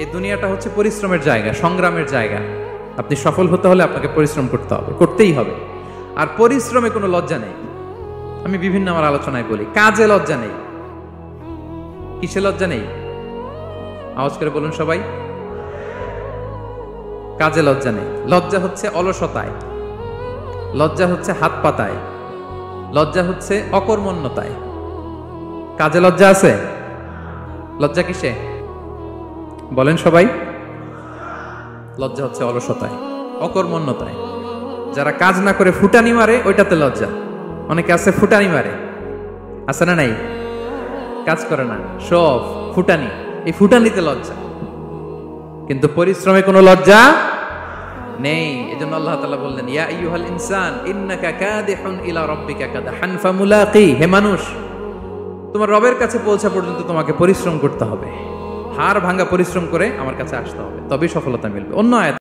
এই দুনিয়াটা হচ্ছে পরিশ্রমের জায়গা, সংগ্রামের জায়গা। আপনি সফল হতে হলে আপনাকে পরিশ্রম করতে হবে, করতেই হবে। আর পরিশ্রমে কোনো লজ্জা নেই। আমি বিভিন্ন আমার আলোচনায় বলি, কাজে লজ্জা নেই। কিসে লজ্জা নেই? আওয়াজ করে বলুন সবাই। কাজে লজ্জা নেই। লজ্জা হচ্ছে অলসতায়, লজ্জা হচ্ছে হাত পাতায়, লজ্জা হচ্ছে অকর্মণ্যতায়। কাজে লজ্জা আছে? লজ্জা কিসে বলেন সবাই? লজ্জা হচ্ছে অলসতায়, অকর্মণ্যতায়। যারা কাজ না করে ফুটানি মারে ওইটাতে লজ্জা। অনেকে আছে ফুটানি মারে, আছে না নাই? কাজ করে না, সব ফুটানি, এই ফুটানিতে লজ্জা। কিন্তু পরিশ্রমে কোনো লজ্জা নেই। এজন্য আল্লাহ তাআলা বললেন, ইয়া আইয়ুহাল ইনসান ইন্নাকা কাদিহুন ইলা রাব্বিকা কাদহান ফামুলাকি। হে মানুষ, তোমার রবের কাছে পৌঁছা পর্যন্ত তোমাকে পরিশ্রম করতে হবে। হাড় ভাঙা পরিশ্রম করে আমার কাছে আসতে হবে, তবেই সফলতা মিলবে। অন্য আয়াত